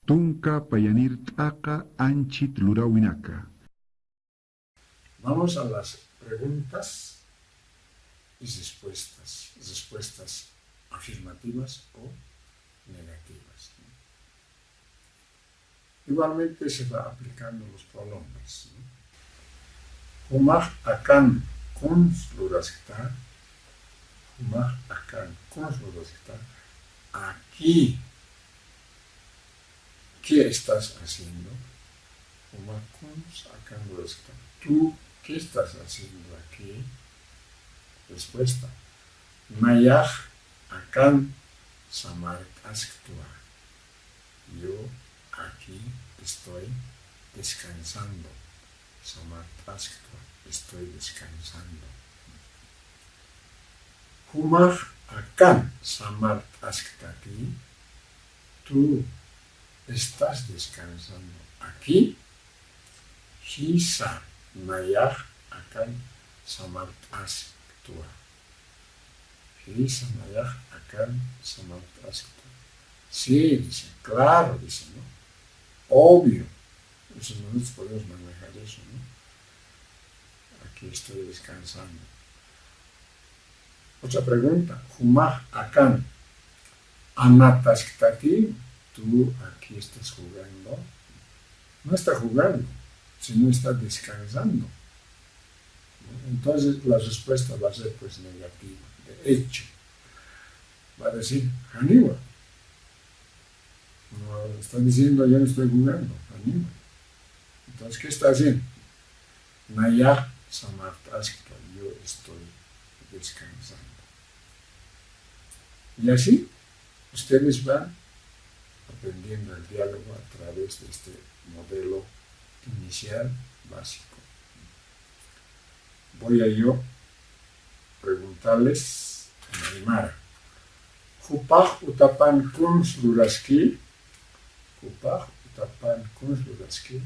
Tunka payanir t'aqa anchit lurawinaka. Vamos a las preguntas y respuestas afirmativas o negativas. Igualmente se va aplicando los pronombres. Humah akan konsluraskta, humah akan konsluraskta, aquí. ¿Qué estás haciendo? Humah akan konsluraskta, tú, ¿qué estás haciendo aquí? Respuesta. Mayah akan samartasktua. Yo aquí estoy descansando. Samartasktua, estoy descansando. Humah akan samartasktati. Tú estás descansando aquí. Hisa mayah akan samartasktua. Hisa mayah akan samartasktua. Sí, dice, claro, dice, ¿no? Obvio. Eso nosotros podemos manejar eso, ¿no? Aquí estoy descansando. Otra pregunta. Humah akan anatasktati. Tú aquí estás jugando. No está jugando, sino está descansando. Entonces la respuesta va a ser pues negativa, de hecho. Va a decir, Haniwa. No, está diciendo, yo no estoy jugando, Haniwa. Entonces, ¿qué está haciendo? Naya samartaskta, yo estoy descansando. Y así, ustedes van aprendiendo el diálogo a través de este modelo inicial básico. Voy a yo preguntarles en Aymara. Hupah utapan konsluraski. Hupah utapan konsluraski.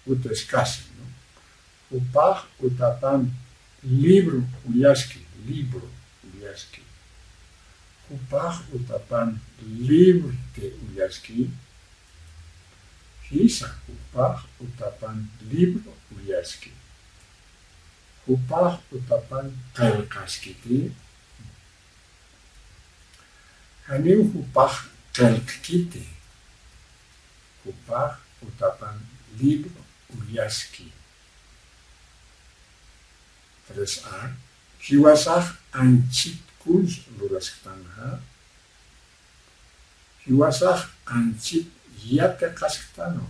Uta es casa, ¿no? Hupah utapan libro uyaski. Libro uyaski. Hupah utapan libro de uyaski. Hisa hupah utapan libro uyaski. Hupah utapan kalkaskiti. Haniu hupah kalkiti. Hupah utapan libro uyaski. 3a. Hiwasah anchit kunz lurasktanha. Hiwasah anchit yate kasktano.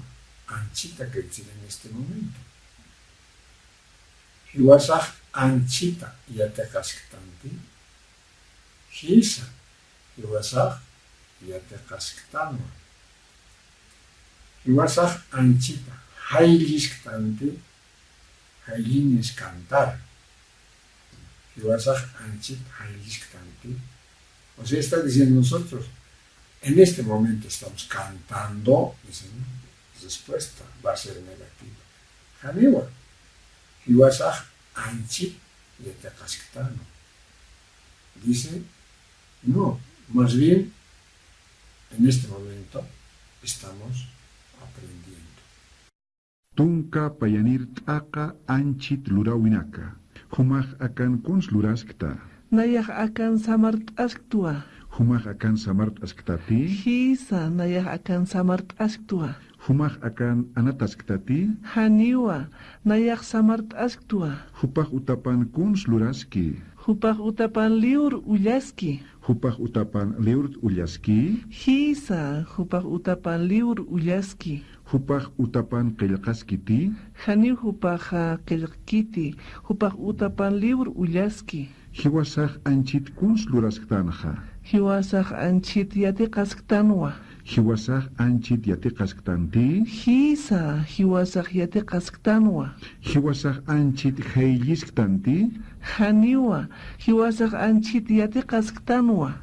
Anchita que decir en este momento. Hiwasah anchita yate kasktanti. Hisa. Hiwasah yate kasktano. Hiwasah anchita haylisktanti. Haylin es cantar. Hiwasah anchit haylisktanti. O sea, está diciendo nosotros, en este momento estamos cantando, dicen, respuesta va a ser negativa. Haniwa. Hiwasah anchit yate kasktano. Dice, no, más bien, en este momento estamos aprendiendo. Tunka payanir t'aqa anchit lurawinaka. Humah akan konsluraskta. Nayah akan samartasktua. Humah akan samartasktati. Hisa nayah akan samartasktua. Humah akan anatasktati. Haniwa nayah samartasktua. Hupah utapan konsluraski. Hupah utapan liur uyaski. Hupah utapan liur ulyaski. Hisa hupah utapan liur uyaski. Hupah utapan qillqaskiti. Hani hupah qillqkiti. Hupah utapan liur uyaski. Hiwasah anchit konslurasktanha. Hiwasah anchit yati qasktanwa. Hiwasah anchit yati qasktanti. Hisa hiwasah yati qasktanwa. Hiwasah anchit haylisktanti. Haniwa hiwasah anchit yati qasktanwa.